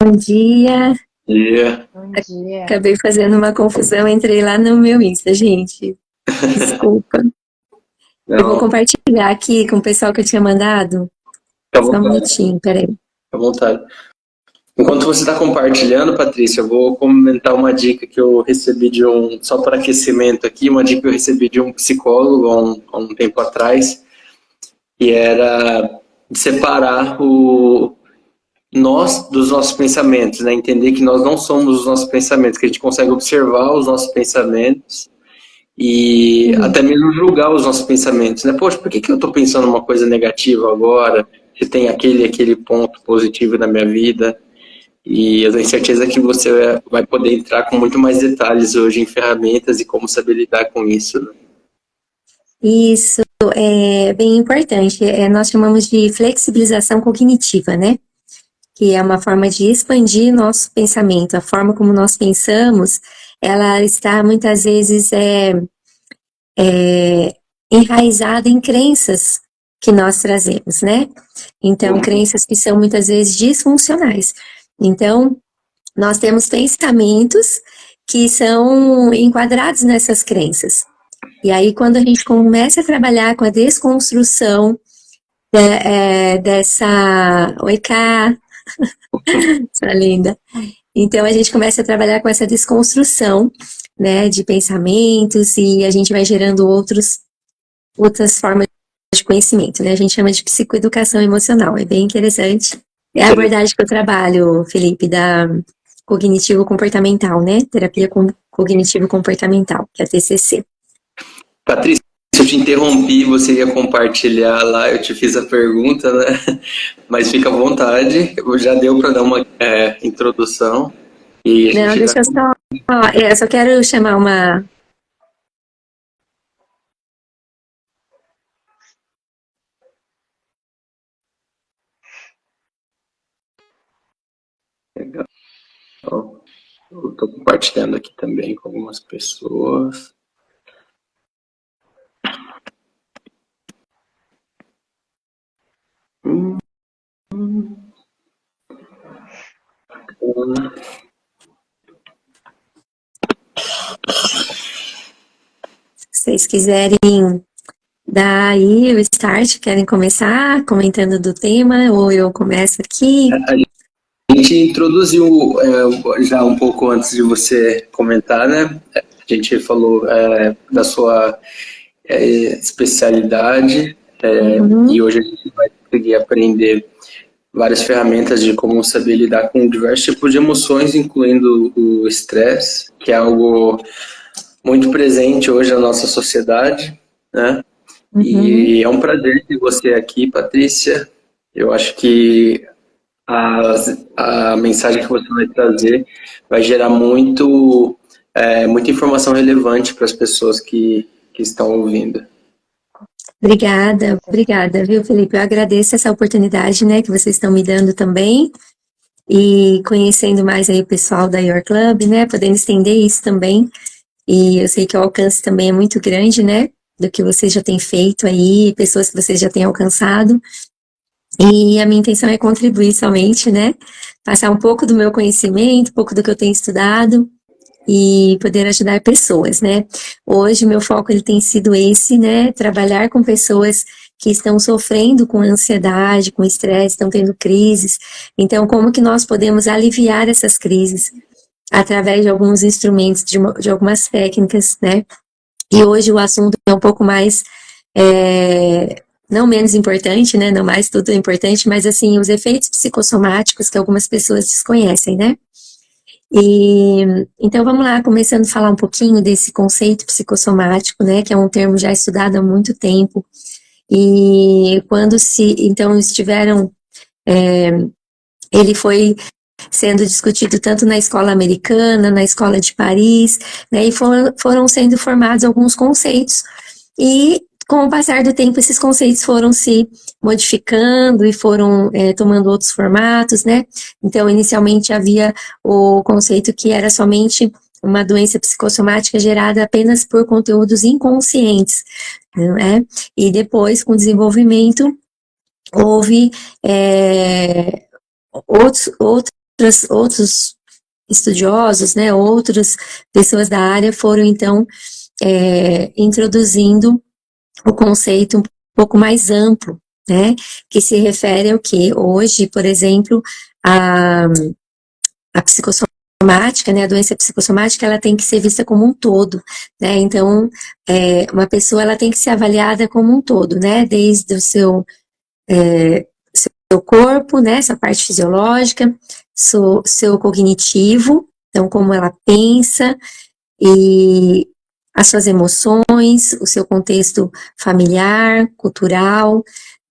Bom dia. Dia. Bom dia. Acabei fazendo uma confusão, entrei lá no meu Insta, gente. Desculpa. Eu vou Não, compartilhar aqui com o pessoal que eu tinha mandado. fica à Só um vontade, minutinho, peraí. fica à vontade. Enquanto você está compartilhando, Patrícia, eu vou comentar uma dica que eu recebi só para aquecimento aqui, uma dica que eu recebi de um psicólogo há um tempo atrás, que era de separar o nós dos nossos pensamentos, né? Entender que nós não somos os nossos pensamentos, que a gente consegue observar os nossos pensamentos e Uhum. até mesmo julgar os nossos pensamentos, né? Poxa, por que eu estou pensando uma coisa negativa agora? Se tem aquele ponto positivo na minha vida. E eu tenho certeza que você vai poder entrar com muito mais detalhes hoje em ferramentas e como saber lidar com isso, né? Isso é bem importante. Nós chamamos de flexibilização cognitiva, né? Que é uma forma de expandir nosso pensamento. A forma como nós pensamos, ela está muitas vezes enraizada em crenças que nós trazemos, né? Então, crenças que são muitas vezes disfuncionais. Então, nós temos pensamentos que são enquadrados nessas crenças. E aí, quando a gente começa a trabalhar com a desconstrução dessa... Oi, Ká, sua linda. Então, a gente começa a trabalhar com essa desconstrução, né, de pensamentos e a gente vai gerando outras formas de conhecimento, né? A gente chama de psicoeducação emocional, é bem interessante. É a abordagem que eu trabalho, Felipe, da cognitivo-comportamental, né? Terapia cognitivo-comportamental, que é a TCC. Patrícia, eu te interrompi, você ia compartilhar lá, eu te fiz a pergunta, né? Mas fica à vontade, já deu para dar uma introdução e a Não, gente já... deixa eu só... eu só quero chamar uma... Legal. Eu estou compartilhando aqui também com algumas pessoas. Hum, Se vocês quiserem dar aí o start, querem começar comentando do tema, ou eu começo aqui? A gente introduziu já um pouco antes de você comentar, né? A gente falou da sua especialidade e hoje a gente vai conseguir aprender várias ferramentas de como saber lidar com diversos tipos de emoções, incluindo o estresse, que é algo muito presente hoje na nossa sociedade, né? E é um prazer ter você aqui, Patrícia. Eu acho que a mensagem que você vai trazer vai gerar muita informação relevante para as pessoas que estão ouvindo. Obrigada, viu, Felipe? Eu agradeço essa oportunidade, né, que vocês estão me dando também, e conhecendo mais aí o pessoal da Your Club, né, podendo estender isso também, e eu sei que o alcance também é muito grande, né, do que vocês já têm feito aí, pessoas que vocês já têm alcançado, e a minha intenção é contribuir somente, né, passar um pouco do meu conhecimento, um pouco do que eu tenho estudado, e poder ajudar pessoas, né? Hoje meu foco ele tem sido esse, né? Trabalhar com pessoas que estão sofrendo com ansiedade, com estresse, estão tendo crises. Então, como que nós podemos aliviar essas crises? Através de alguns instrumentos, de algumas técnicas, né? E hoje o assunto é um pouco mais, não menos importante, né? Não mais tudo é importante, mas assim, os efeitos psicossomáticos que algumas pessoas desconhecem, né? E então vamos lá, começando a falar um pouquinho desse conceito psicossomático, né, que é um termo já estudado há muito tempo. E quando então estiveram, ele foi sendo discutido tanto na escola americana, na escola de Paris, né, e foram sendo formados alguns conceitos. E com o passar do tempo, esses conceitos foram se modificando e foram tomando outros formatos, né? Então, inicialmente havia o conceito que era somente uma doença psicossomática gerada apenas por conteúdos inconscientes, né? E depois, com o desenvolvimento, houve outras outros estudiosos, né, outras pessoas da área foram, então, introduzindo o conceito um pouco mais amplo, né, que se refere ao que hoje, por exemplo, a psicossomática, né, a doença psicossomática, ela tem que ser vista como um todo, né, então, uma pessoa, ela tem que ser avaliada como um todo, né, desde o seu corpo, né, essa parte fisiológica, seu cognitivo, então, como ela pensa, e as suas emoções, o seu contexto familiar, cultural,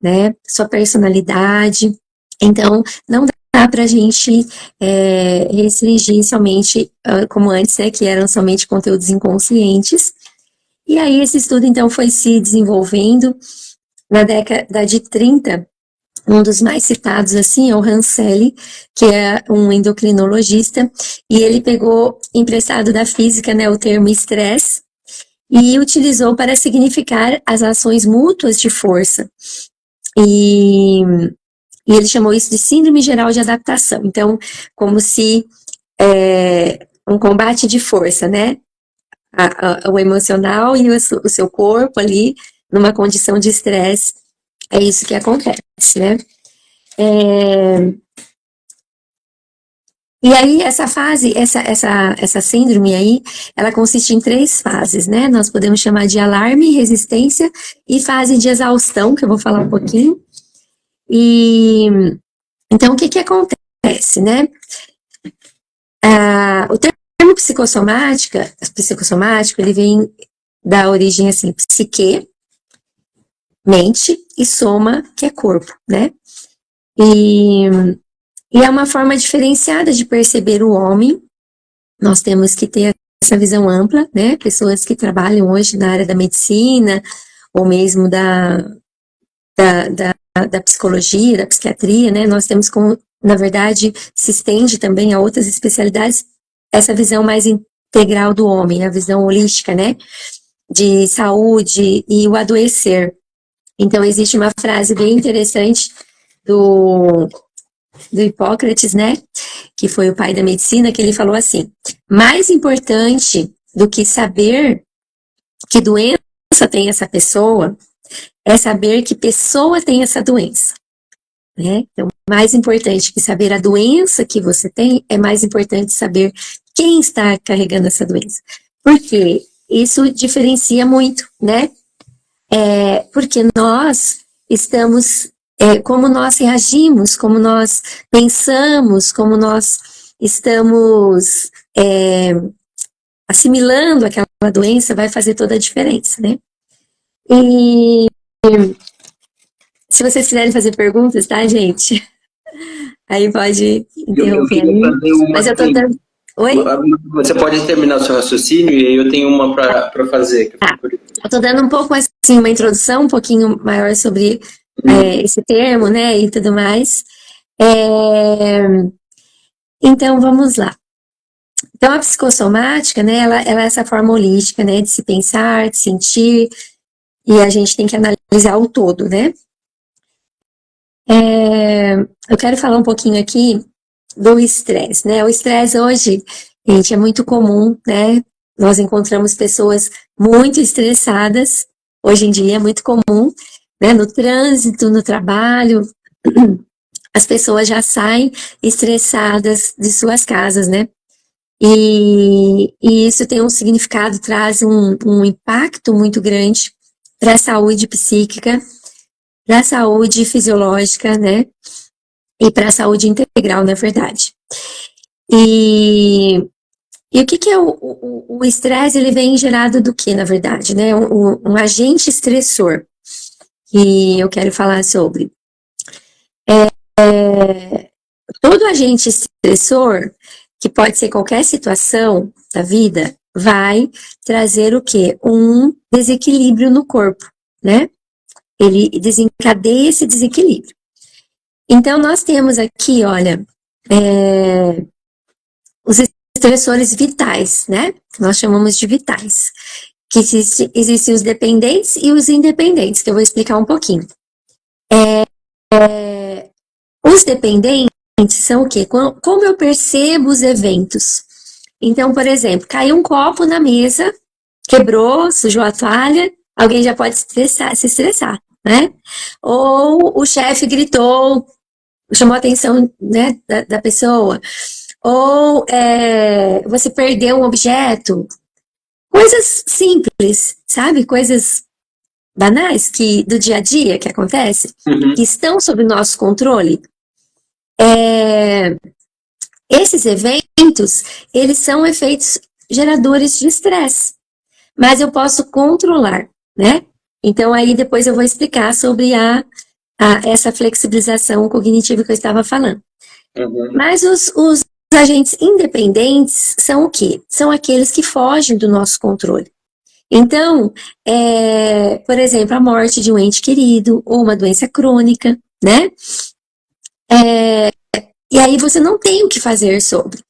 né, sua personalidade. Então, não dá para a gente restringir somente, como antes, né, que eram somente conteúdos inconscientes. E aí esse estudo, então, foi se desenvolvendo na década de 30, um dos mais citados, assim, é o Rancelli, que é um endocrinologista, e ele pegou emprestado da física, né, o termo estresse, e utilizou para significar as ações mútuas de força. E ele chamou isso de síndrome geral de adaptação. Então, como se um combate de força, né? O emocional e o seu corpo ali, numa condição de estresse, é isso que acontece, né? E aí, essa fase, essa síndrome aí, ela consiste em 3 fases, né? Nós podemos chamar de alarme, resistência e fase de exaustão, que eu vou falar um pouquinho. E, então, o que acontece, né? O termo psicossomático, ele vem da origem, assim, psique, mente, e soma, que é corpo, né? E é uma forma diferenciada de perceber o homem. Nós temos que ter essa visão ampla, né? Pessoas que trabalham hoje na área da medicina, ou mesmo da psicologia, da psiquiatria, né? Nós temos como, na verdade, se estende também a outras especialidades, essa visão mais integral do homem, a visão holística, né? De saúde e o adoecer. Então, existe uma frase bem interessante do Hipócrates, né, que foi o pai da medicina, que ele falou assim: mais importante do que saber que doença tem essa pessoa, é saber que pessoa tem essa doença, né? Então, mais importante que saber a doença que você tem, é mais importante saber quem está carregando essa doença. Por quê? Isso diferencia muito, né? Porque nós estamos, como nós reagimos, como nós pensamos, como nós estamos assimilando aquela doença, vai fazer toda a diferença, né? E se vocês quiserem fazer perguntas, tá, gente? Aí pode interromper aí. Mas eu tô dando... Oi? Você pode terminar o seu raciocínio e aí eu tenho uma para fazer. Eu tô dando um pouco, assim, uma introdução um pouquinho maior sobre esse termo, né, e tudo mais. Então, vamos lá. Então, a psicossomática, né, ela é essa forma holística, né, de se pensar, de sentir, e a gente tem que analisar o todo, né. Eu quero falar um pouquinho aqui do estresse, né. O estresse hoje, gente, é muito comum, né. Nós encontramos pessoas muito estressadas, hoje em dia é muito comum, né, no trânsito, no trabalho, as pessoas já saem estressadas de suas casas, né? E isso tem um significado, traz um impacto muito grande para a saúde psíquica, para a saúde fisiológica, né? E para a saúde integral, na verdade. E o que é o estresse? Ele vem gerado do que, na verdade, né? Um agente estressor, que eu quero falar sobre. Todo agente estressor, que pode ser qualquer situação da vida, vai trazer o quê? Um desequilíbrio no corpo, né? Ele desencadeia esse desequilíbrio. Então, nós temos aqui, olha, os estressores vitais, né? Nós chamamos de vitais. Que existem os dependentes e os independentes, que eu vou explicar um pouquinho. Os dependentes são o quê? Como eu percebo os eventos? Então, por exemplo, caiu um copo na mesa, quebrou, sujou a toalha, alguém já pode se estressar, né? Ou o chefe gritou, chamou a atenção, né, da pessoa. Ou você perdeu um objeto. Coisas simples, sabe? Coisas banais do dia a dia que acontecem, que estão sob nosso controle. Esses eventos, eles são efeitos geradores de estresse, mas eu posso controlar, né? Então aí depois eu vou explicar sobre essa flexibilização cognitiva que eu estava falando. Mas os agentes independentes são o quê? São aqueles que fogem do nosso controle. Então, por exemplo, a morte de um ente querido ou uma doença crônica, né? E aí você não tem o que fazer sobre.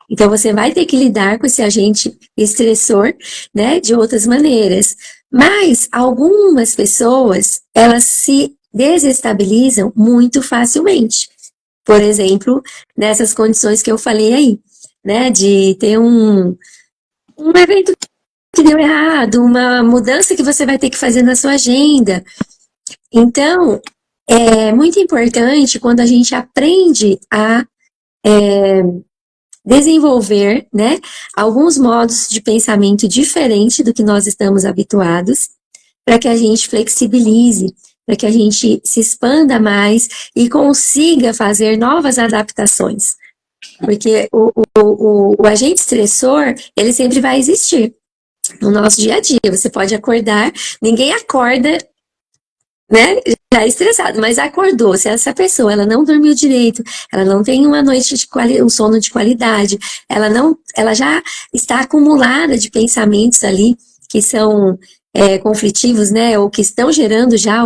Então você vai ter que lidar com esse agente estressor, né, de outras maneiras. Mas algumas pessoas, elas se desestabilizam muito facilmente. Por exemplo, nessas condições que eu falei aí, né, de ter um evento que deu errado, uma mudança que você vai ter que fazer na sua agenda. Então, é muito importante quando a gente aprende a desenvolver, né, alguns modos de pensamento diferente do que nós estamos habituados, para que a gente flexibilize, para que a gente se expanda mais e consiga fazer novas adaptações. Porque o agente estressor, ele sempre vai existir no nosso dia a dia. Você pode acordar, ninguém acorda, né, já estressado, mas acordou. Se essa pessoa ela não dormiu direito, ela não tem uma noite de um sono de qualidade, ela já está acumulada de pensamentos ali que são conflitivos, né, ou que estão gerando já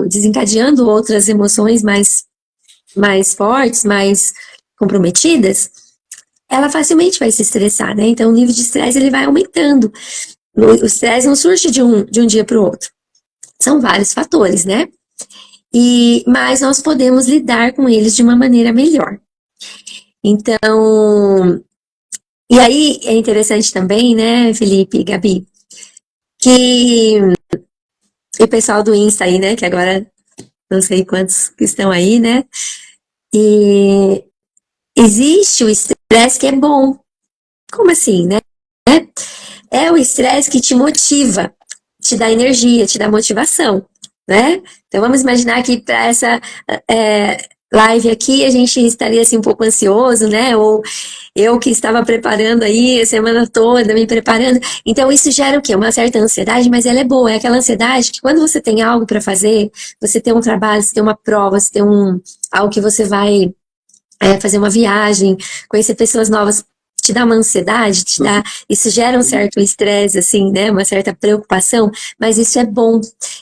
desencadeando outras emoções mais fortes, mais comprometidas, ela facilmente vai se estressar, né? Então o nível de estresse ele vai aumentando. O estresse não surge de um dia para o outro. São vários fatores, né? Mas nós podemos lidar com eles de uma maneira melhor. Então, e aí é interessante também, né, Felipe e Gabi, que o pessoal do Insta aí, né, que agora não sei quantos que estão aí, né, e existe o estresse que é bom. Como assim, né? É o estresse que te motiva, te dá energia, te dá motivação, né? Então vamos imaginar que para essa live aqui a gente estaria assim um pouco ansioso, né? Ou eu que estava preparando aí a semana toda, me preparando. Então isso gera o quê? Uma certa ansiedade, mas ela é boa. É aquela ansiedade que quando você tem algo para fazer, você tem um trabalho, você tem uma prova, você tem algo que você vai fazer uma viagem, conhecer pessoas novas, te dá uma ansiedade, isso gera um certo estresse, assim, né, uma certa preocupação, mas isso é bom,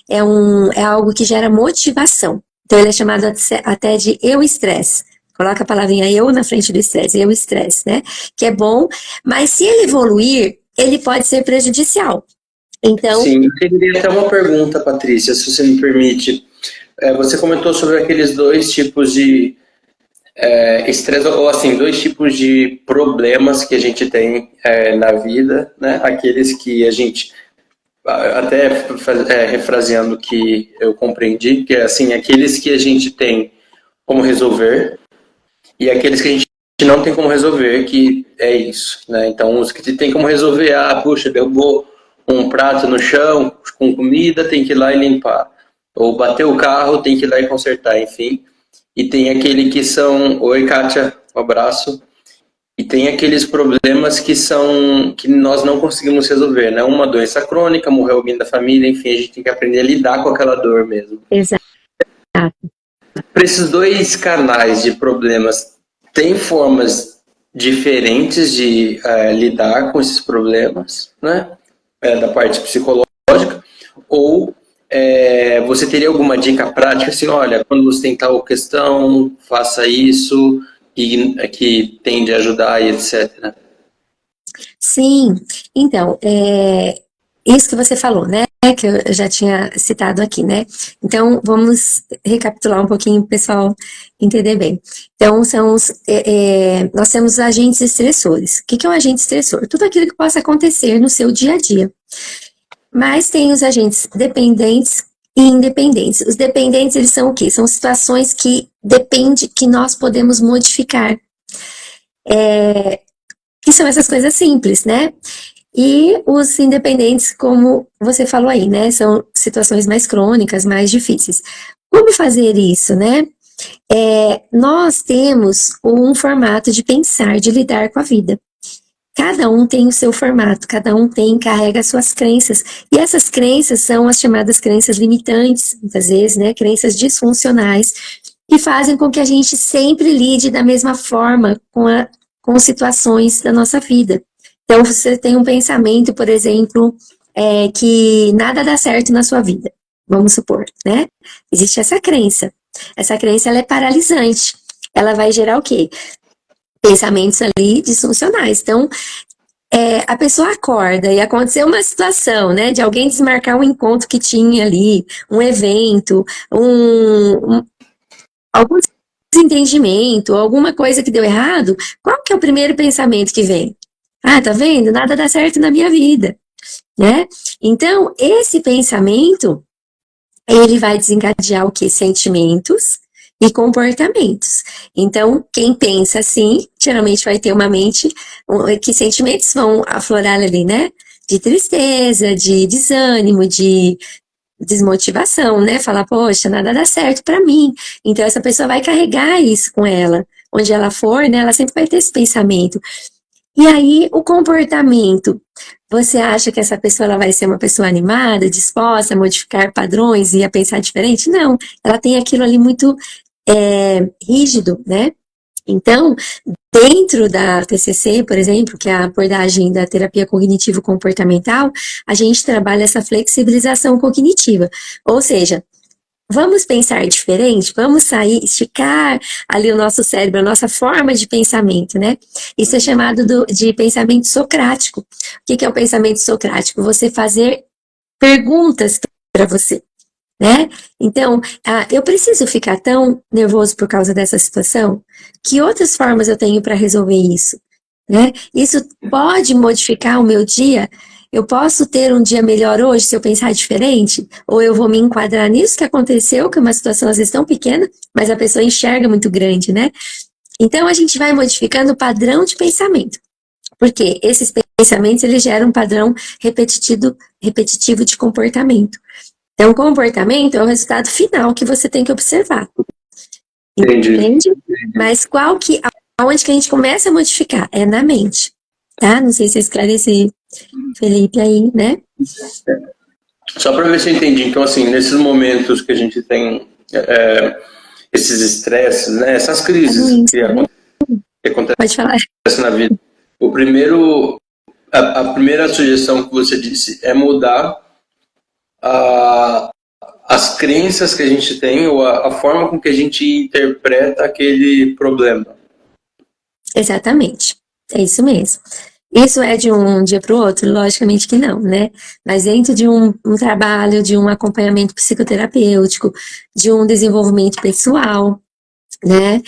é algo que gera motivação. Então ele é chamado até de eu-estresse. Coloca a palavrinha eu na frente do estresse, eu-estresse, né, que é bom, mas se ele evoluir, ele pode ser prejudicial. Então... Sim, eu teria até uma pergunta, Patrícia, se você me permite. Você comentou sobre aqueles dois tipos de estresse, ou assim, dois tipos de problemas que a gente tem na vida, né? Aqueles que a gente, até refraseando o que eu compreendi, que é assim, aqueles que a gente tem como resolver e aqueles que a gente não tem como resolver, que é isso, né? Então, os que tem como resolver, puxa, derrubou um prato no chão com comida, tem que ir lá e limpar. Ou bateu o carro, tem que ir lá e consertar, enfim. E tem aquele que são... Oi, Kátia, um abraço. E tem aqueles problemas que nós não conseguimos resolver, né? Uma doença crônica, morreu alguém da família, enfim, a gente tem que aprender a lidar com aquela dor mesmo. Exato. Para esses dois canais de problemas, tem formas diferentes de lidar com esses problemas, né? Da parte psicológica, ou você teria alguma dica prática, assim, olha, quando você tem tal questão, faça isso, que tende a ajudar e etc. Sim, então, isso que você falou, né? Que eu já tinha citado aqui, né? Então, vamos recapitular um pouquinho para o pessoal entender bem. Então, nós temos os agentes estressores. O que é um agente estressor? Tudo aquilo que possa acontecer no seu dia a dia. Mas tem os agentes dependentes e independentes. Os dependentes, eles são o quê? São situações que depende que nós podemos modificar. Que são essas coisas simples, né? E os independentes, como você falou aí, né? São situações mais crônicas, mais difíceis. Como fazer isso, né? Nós temos um formato de pensar, de lidar com a vida. Cada um tem o seu formato, cada um carrega as suas crenças. E essas crenças são as chamadas crenças limitantes, muitas vezes, né? Crenças disfuncionais, que fazem com que a gente sempre lide da mesma forma com situações da nossa vida. Então, você tem um pensamento, por exemplo, que nada dá certo na sua vida, vamos supor, né? Existe essa crença. Essa crença, ela é paralisante. Ela vai gerar o quê? Pensamentos ali disfuncionais. Então, a pessoa acorda e aconteceu uma situação, né, de alguém desmarcar um encontro que tinha ali, um evento, algum desentendimento, alguma coisa que deu errado, qual que é o primeiro pensamento que vem? Ah, tá vendo? Nada dá certo na minha vida, né? Então, esse pensamento, ele vai desencadear o quê? Sentimentos e comportamentos. Então, quem pensa assim, geralmente vai ter uma mente que sentimentos vão aflorar ali, né? De tristeza, de desânimo, de desmotivação, né? Falar, poxa, nada dá certo para mim. Então, essa pessoa vai carregar isso com ela. Onde ela for, né? Ela sempre vai ter esse pensamento. E aí, o comportamento. Você acha que essa pessoa ela vai ser uma pessoa animada, disposta a modificar padrões e a pensar diferente? Não. Ela tem aquilo ali muito rígido, né? Então, dentro da TCC, por exemplo, que é a abordagem da terapia cognitivo-comportamental, a gente trabalha essa flexibilização cognitiva. Ou seja, vamos pensar diferente, vamos sair, esticar ali o nosso cérebro, a nossa forma de pensamento, né? Isso é chamado de pensamento socrático. O que é o pensamento socrático? Você fazer perguntas para você, né? Então, eu preciso ficar tão nervoso por causa dessa situação? Que outras formas eu tenho para resolver isso? Né? Isso pode modificar o meu dia? Eu posso ter um dia melhor hoje se eu pensar diferente? Ou eu vou me enquadrar nisso que aconteceu, que é uma situação às vezes tão pequena, mas a pessoa enxerga muito grande, né? Então, a gente vai modificando o padrão de pensamento. Porque esses pensamentos, eles geram um padrão repetitivo de comportamento. Então, o comportamento é o resultado final que você tem que observar. Entende? Mas aonde que a gente começa a modificar? É na mente. Tá? Não sei se eu esclareci, Felipe, aí, né? Só para ver se eu entendi. Então, assim, nesses momentos que a gente tem esses estresses, né? Essas crises que acontecem Pode falar. Na vida. A primeira sugestão que você disse é mudar as crenças que a gente tem ou a forma com que a gente interpreta aquele problema. Exatamente, é isso mesmo. Isso é de um dia para o outro? Logicamente que não, né? Mas dentro de um trabalho, de um acompanhamento psicoterapêutico, de um desenvolvimento pessoal, né?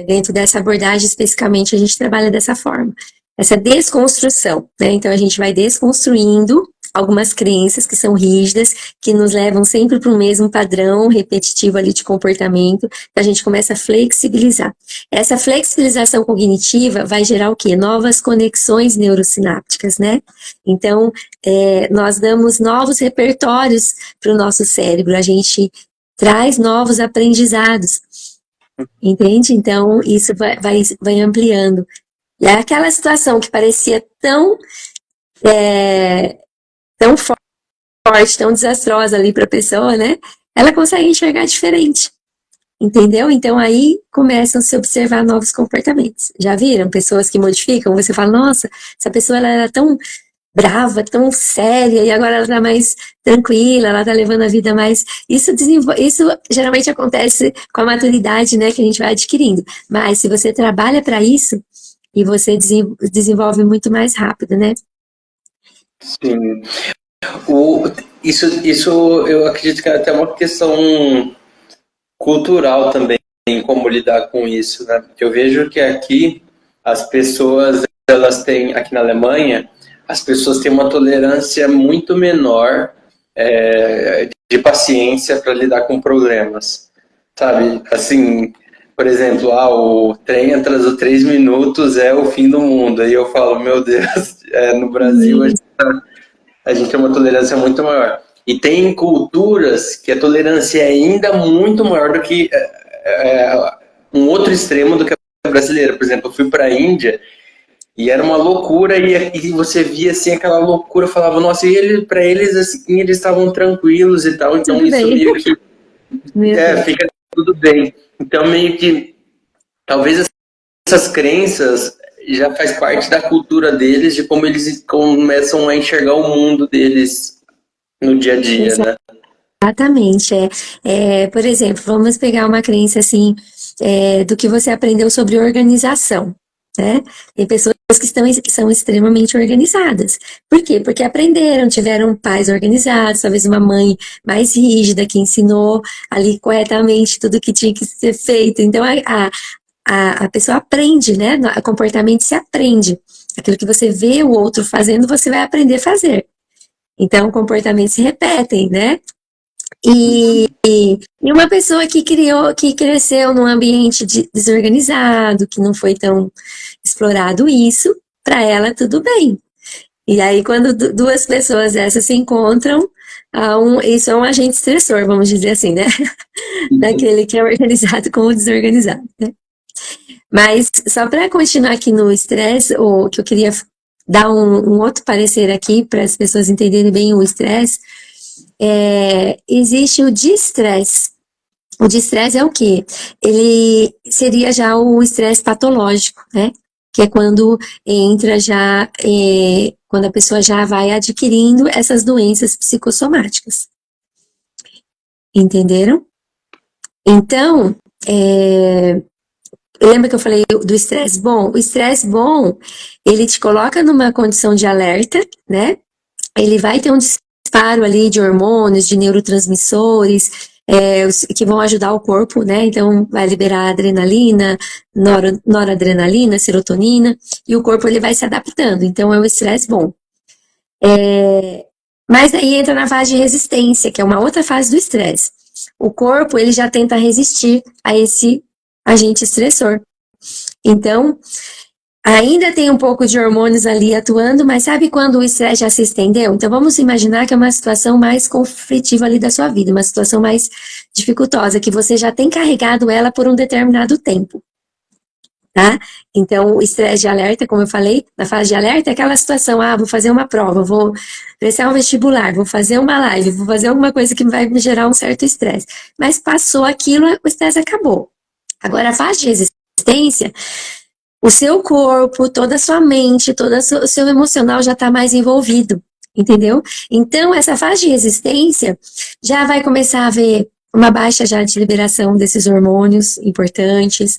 Dentro dessa abordagem, especificamente, a gente trabalha dessa forma. Essa desconstrução, né? Então, a gente vai desconstruindo algumas crenças que são rígidas, que nos levam sempre para o mesmo padrão repetitivo ali de comportamento, que a gente começa a flexibilizar. Essa flexibilização cognitiva vai gerar o quê? Novas conexões neurosinápticas, né? Então, nós damos novos repertórios para o nosso cérebro, a gente traz novos aprendizados, entende? Então, isso vai ampliando. E aquela situação que parecia tão forte, tão desastrosa ali para a pessoa, né? Ela consegue enxergar diferente, entendeu? Então aí começam a se observar novos comportamentos. Já viram pessoas que modificam? Você fala, nossa, essa pessoa ela era tão brava, tão séria, e agora ela tá mais tranquila, ela tá levando a vida mais... Isso geralmente acontece com a maturidade, né, que a gente vai adquirindo. Mas se você trabalha para isso, e você desenvolve muito mais rápido, né? Sim. Isso eu acredito que é até uma questão cultural também, em como lidar com isso, né? Eu vejo que aqui as pessoas, elas têm, aqui na Alemanha, as pessoas têm uma tolerância muito menor de paciência para lidar com problemas, sabe? Assim, por exemplo, o trem atrasou 3 minutos, é o fim do mundo. Aí eu falo, meu Deus, no Brasil a gente tem uma tolerância muito maior. E tem culturas que a tolerância é ainda muito maior do que um outro extremo do que a brasileira. Por exemplo, eu fui para a Índia e era uma loucura e você via assim aquela loucura, falava, nossa, e para eles assim, eles estavam tranquilos e tal, então Tudo isso bem. meio que Meu Deus. fica tudo bem. Então meio que talvez essas crenças já faz parte da cultura deles, de como eles começam a enxergar o mundo deles no dia a dia, né? Exatamente. Por exemplo, vamos pegar uma crença assim, do que você aprendeu sobre organização, né? Tem pessoas que são extremamente organizadas. Por quê? Porque aprenderam, tiveram pais organizados, talvez uma mãe mais rígida que ensinou ali corretamente tudo que tinha que ser feito. Então a pessoa aprende, né? O comportamento se aprende. Aquilo que você vê o outro fazendo, você vai aprender a fazer. Então, comportamentos se repetem, né? E uma pessoa que cresceu num ambiente desorganizado, que não foi tão explorado isso, para ela tudo bem. E aí, quando duas pessoas dessas se encontram, isso é um agente estressor, vamos dizer assim, né? Daquele que é organizado com o desorganizado, né? Mas só para continuar aqui no estresse, o que eu queria dar um outro parecer aqui para as pessoas entenderem bem o estresse, existe o distresse. O distresse é o quê? Ele seria já o estresse patológico, né? Que é quando entra já, quando a pessoa já vai adquirindo essas doenças psicossomáticas. Entenderam? Então, lembra que eu falei do estresse bom? O estresse bom, ele te coloca numa condição de alerta, né? Ele vai ter um disparo ali de hormônios, de neurotransmissores, que vão ajudar o corpo, né? Então, vai liberar adrenalina, noradrenalina, serotonina, e o corpo ele vai se adaptando. Então, é um estresse bom. Mas aí entra na fase de resistência, que é uma outra fase do estresse. O corpo, ele já tenta resistir a esse agente estressor. Então, ainda tem um pouco de hormônios ali atuando, mas sabe quando o estresse já se estendeu? Então vamos imaginar que é uma situação mais conflitiva ali da sua vida, uma situação mais dificultosa, que você já tem carregado ela por um determinado tempo. Tá? Então, o estresse de alerta, como eu falei, na fase de alerta é aquela situação, vou fazer uma prova, vou prestar um vestibular, vou fazer uma live, vou fazer alguma coisa que vai me gerar um certo estresse. Mas passou aquilo, o estresse acabou. Agora, a fase de resistência, o seu corpo, toda a sua mente, todo o seu emocional já está mais envolvido, entendeu? Então, essa fase de resistência já vai começar a haver uma baixa já de liberação desses hormônios importantes,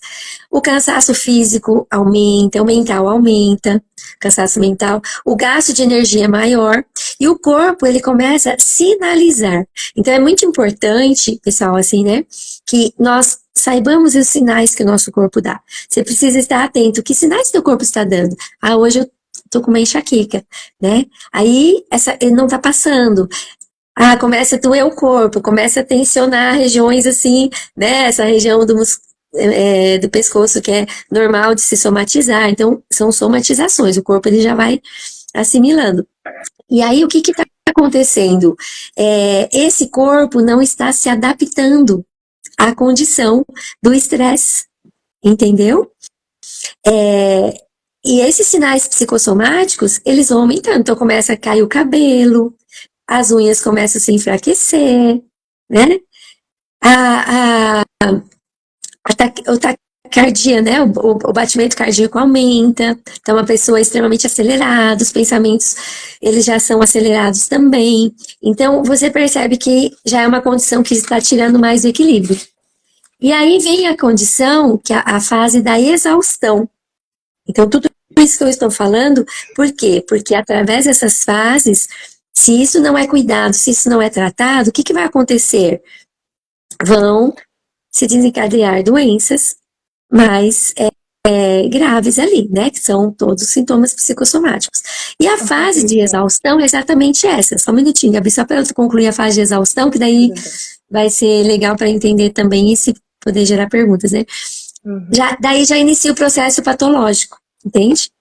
o cansaço físico aumenta, o mental aumenta, cansaço mental, o gasto de energia é maior e o corpo ele começa a sinalizar. Então é muito importante, pessoal, assim, né, que nós saibamos os sinais que o nosso corpo dá. Você precisa estar atento. Que sinais seu corpo está dando? Hoje eu tô com uma enxaqueca, né? Aí ele não tá passando. Começa a doer o corpo, começa a tensionar regiões assim, né? Essa região do pescoço que é normal de se somatizar. Então, são somatizações. O corpo ele já vai assimilando. E aí, o que está acontecendo? Esse corpo não está se adaptando à condição do estresse, entendeu? E esses sinais psicossomáticos, eles vão aumentando. Então, começa a cair o cabelo, as unhas começam a se enfraquecer, né? O taquicardia, né? O batimento cardíaco aumenta. Então, uma pessoa é extremamente acelerada, os pensamentos, eles já são acelerados também. Então, você percebe que já é uma condição que está tirando mais o equilíbrio. E aí vem a condição, que é a fase da exaustão. Então, tudo isso que eu estou falando, por quê? Porque através dessas fases, se isso não é cuidado, se isso não é tratado, o que vai acontecer? Vão se desencadear doenças mais graves ali, né? Que são todos os sintomas psicossomáticos. E a fase de exaustão é exatamente essa. Só um minutinho, Gabi, só para eu concluir a fase de exaustão, que daí vai ser legal para entender também isso e poder gerar perguntas, né? Daí já inicia o processo patológico, entende?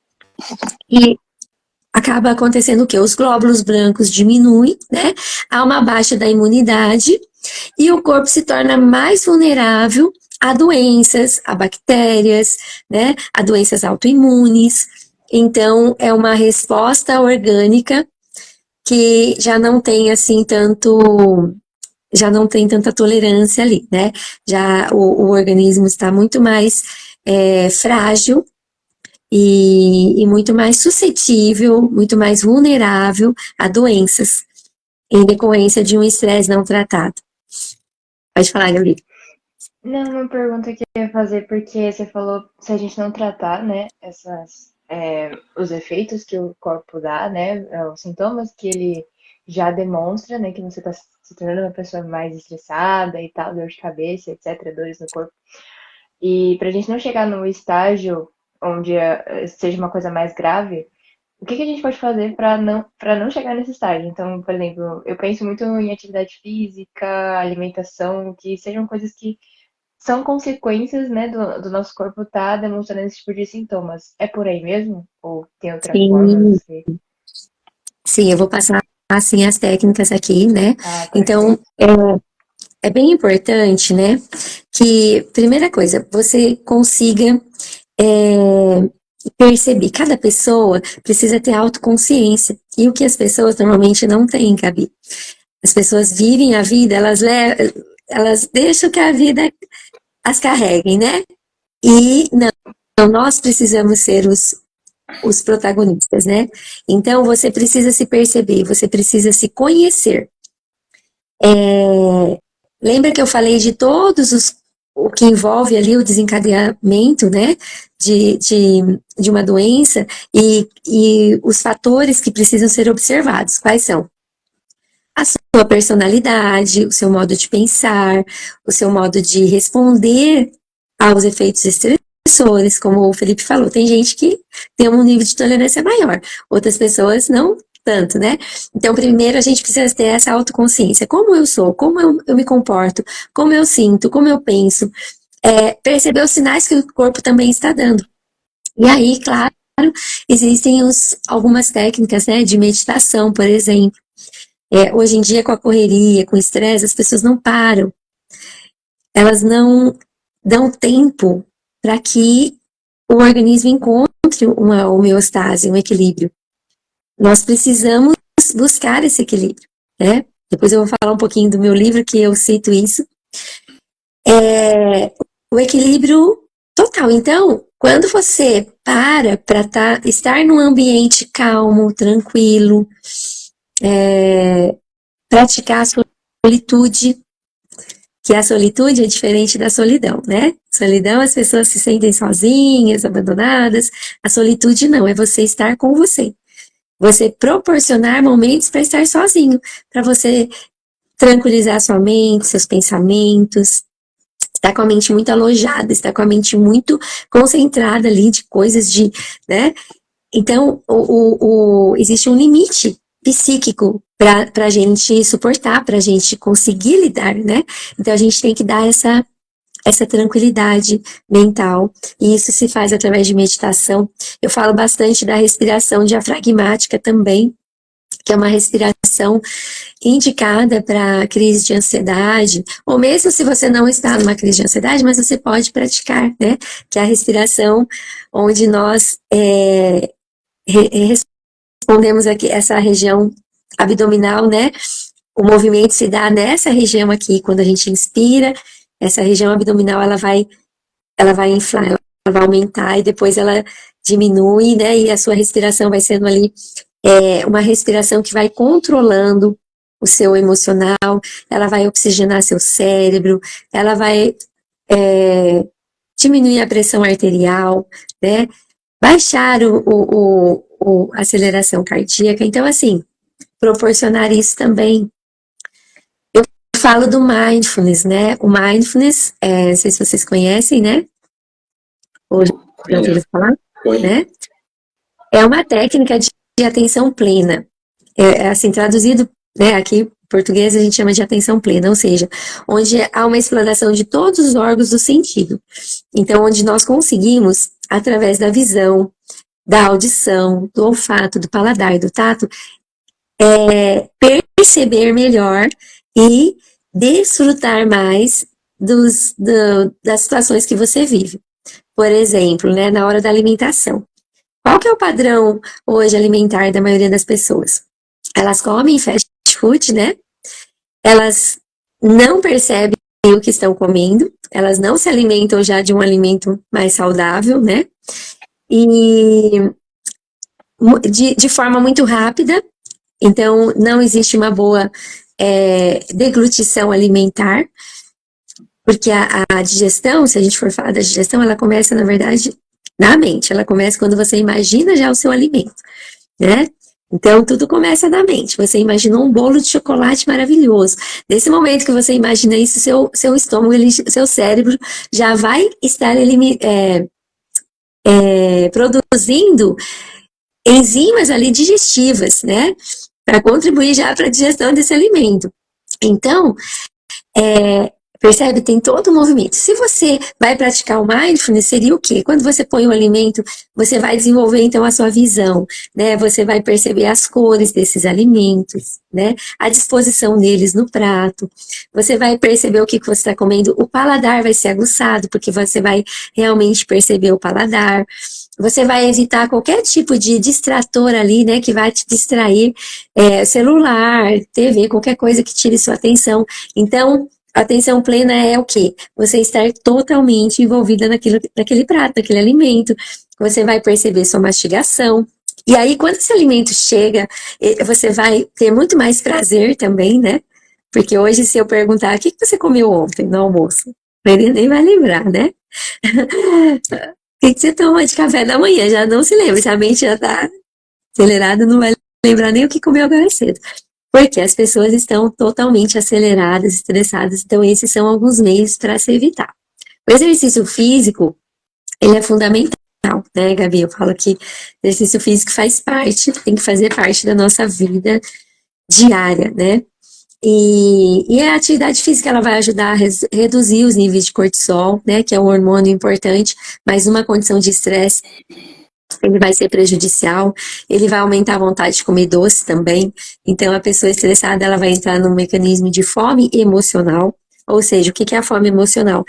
E acaba acontecendo o quê? Os glóbulos brancos diminuem, né? Há uma baixa da imunidade e o corpo se torna mais vulnerável a doenças, a bactérias, né? A doenças autoimunes. Então, é uma resposta orgânica que já não tem, assim, já não tem tanta tolerância ali, né? Já o organismo está muito mais frágil e muito mais suscetível, muito mais vulnerável a doenças em decorrência de um estresse não tratado. Pode falar, Gabi. Não, uma pergunta que eu ia fazer, porque você falou, se a gente não tratar, né, os efeitos que o corpo dá, né, os sintomas que ele já demonstra, né, que você está se tornando uma pessoa mais estressada e tal, dor de cabeça, etc., dores no corpo. E para a gente não chegar no estágio onde seja uma coisa mais grave, o que a gente pode fazer para não chegar nesse estágio? Então, por exemplo, eu penso muito em atividade física, alimentação, que sejam coisas que são consequências, né, do nosso corpo estar demonstrando esse tipo de sintomas. É por aí mesmo? Ou tem outra forma? Você... Sim, eu vou passar assim as técnicas aqui, né? Então, é bem importante, né, que, primeira coisa, você consiga perceber. Cada pessoa precisa ter autoconsciência. E o que as pessoas normalmente não têm, Gabi? As pessoas vivem a vida, elas deixam que a vida as carreguem, né? E não, nós precisamos ser os protagonistas, né? Então, você precisa se perceber, você precisa se conhecer. Lembra que eu falei de o que envolve ali o desencadeamento, né, de uma doença e os fatores que precisam ser observados. Quais são? A sua personalidade, o seu modo de pensar, o seu modo de responder aos efeitos estressores, como o Felipe falou. Tem gente que tem um nível de tolerância maior, outras pessoas não tanto, né? Então, primeiro a gente precisa ter essa autoconsciência. Como eu sou, como eu me comporto, como eu sinto, como eu penso. Perceber os sinais que o corpo também está dando. E aí, claro, existem algumas técnicas, né, de meditação, por exemplo. Hoje em dia, com a correria, com o estresse, as pessoas não param. Elas não dão tempo para que o organismo encontre uma homeostase, um equilíbrio. Nós precisamos buscar esse equilíbrio, né? Depois eu vou falar um pouquinho do meu livro, que eu cito isso. O equilíbrio total. Então, quando você para estar num ambiente calmo, tranquilo, praticar a solitude, que a solitude é diferente da solidão, né? Solidão, as pessoas se sentem sozinhas, abandonadas. A solitude não, é você estar com você. Você proporcionar momentos para estar sozinho, para você tranquilizar sua mente, seus pensamentos, estar com a mente muito alojada, estar com a mente muito concentrada ali de coisas né? Então, existe um limite psíquico para a gente suportar, para a gente conseguir lidar, né? Então, a gente tem que dar essa tranquilidade mental, e isso se faz através de meditação. Eu falo bastante da respiração diafragmática também, que é uma respiração indicada para crise de ansiedade, ou mesmo se você não está numa crise de ansiedade, mas você pode praticar, né? Que é a respiração onde nós respondemos aqui essa região abdominal, né? O movimento se dá nessa região aqui, quando a gente inspira, essa região abdominal ela vai inflar, ela vai aumentar e depois ela diminui, né? E a sua respiração vai sendo ali uma respiração que vai controlando o seu emocional, ela vai oxigenar seu cérebro, ela vai diminuir a pressão arterial, né? baixar a aceleração cardíaca. Então, assim, proporcionar isso também. Eu falo do mindfulness, né? O mindfulness, não sei se vocês conhecem, né? Ou já ouviram falar, né? É uma técnica de atenção plena. Assim, traduzido, né, aqui em português a gente chama de atenção plena, ou seja, onde há uma exploração de todos os órgãos do sentido. Então, onde nós conseguimos, através da visão, da audição, do olfato, do paladar e do tato, perceber melhor e desfrutar mais das situações que você vive. Por exemplo, né, na hora da alimentação. Qual que é o padrão hoje alimentar da maioria das pessoas? Elas comem fast food, né? Elas não percebem o que estão comendo, elas não se alimentam já de um alimento mais saudável, né? E de forma muito rápida, então não existe uma boa deglutição alimentar, porque a digestão, se a gente for falar da digestão, ela começa, na verdade, na mente. Ela começa quando você imagina já o seu alimento, né? Então, tudo começa na mente. Você imaginou um bolo de chocolate maravilhoso. Nesse momento que você imagina isso, seu estômago, seu cérebro já vai estar produzindo enzimas ali digestivas, né? Para contribuir já para a digestão desse alimento. Então, percebe? Tem todo o movimento. Se você vai praticar o mindfulness, seria o quê? Quando você põe o alimento, você vai desenvolver, então, a sua visão, né? Você vai perceber as cores desses alimentos, né? A disposição deles no prato. Você vai perceber o que você está comendo. O paladar vai ser aguçado, porque você vai realmente perceber o paladar. Você vai evitar qualquer tipo de distrator ali, né? Que vai te distrair, celular, TV, qualquer coisa que tire sua atenção. Então, atenção plena é o quê? Você estar totalmente envolvida naquele prato, naquele alimento. Você vai perceber sua mastigação. E aí, quando esse alimento chega, você vai ter muito mais prazer também, né? Porque hoje, se eu perguntar, o que você comeu ontem no almoço? Ele nem vai lembrar, né? O que você toma de café da manhã? Já não se lembra, se a mente já tá acelerada, não vai lembrar nem o que comeu agora cedo. Porque as pessoas estão totalmente aceleradas, estressadas, então esses são alguns meios para se evitar. O exercício físico, ele é fundamental, né, Gabi? Eu falo que o exercício físico faz parte, tem que fazer parte da nossa vida diária, né? E a atividade física, ela vai ajudar a reduzir os níveis de cortisol, né, que é um hormônio importante, mas numa condição de estresse, ele vai ser prejudicial, ele vai aumentar a vontade de comer doce também. Então, a pessoa estressada, ela vai entrar num mecanismo de fome emocional. Ou seja, o que é a fome emocional?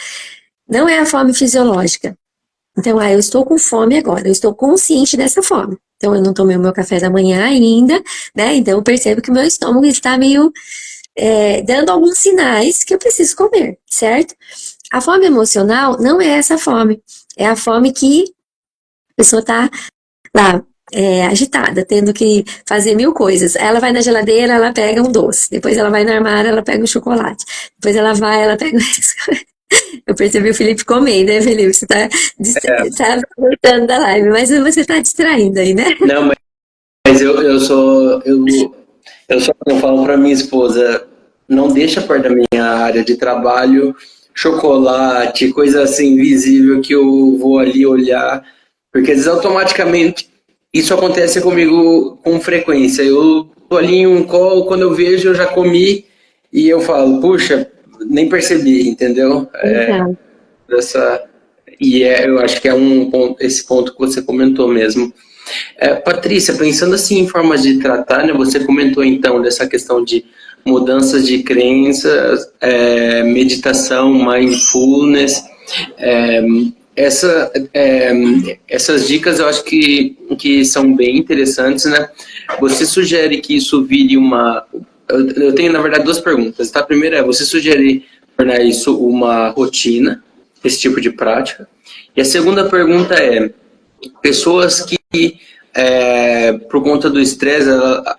Não é a fome fisiológica. Então, eu estou com fome agora, eu estou consciente dessa fome. Então, eu não tomei o meu café da manhã ainda, né? Então, eu percebo que o meu estômago está meio dando alguns sinais que eu preciso comer, certo? A fome emocional não é essa fome. É a fome que a pessoa está lá, agitada, tendo que fazer 1000 coisas. Ela vai na geladeira, ela pega um doce. Depois ela vai no armário, ela pega um chocolate. Depois ela pega Eu percebi o Felipe comendo, né, Felipe? Você tá voltando da live, mas você tá distraindo aí, né? Não, mas eu falo para minha esposa, não deixa perto da minha área de trabalho chocolate, coisa assim invisível que eu vou ali olhar, porque às vezes automaticamente isso acontece comigo com frequência. Eu tô ali em um call, quando eu vejo eu já comi e eu falo, puxa, nem percebi, entendeu? Eu acho que é esse ponto que você comentou mesmo. Patrícia, pensando assim em formas de tratar, né, você comentou então dessa questão de mudanças de crenças, meditação, mindfulness, essas dicas eu acho que são bem interessantes, né? Você sugere que isso vire uma... Eu tenho, na verdade, 2 perguntas. Tá? A primeira você sugere tornar isso uma rotina, esse tipo de prática? E a segunda pergunta é, pessoas que, por conta do estresse,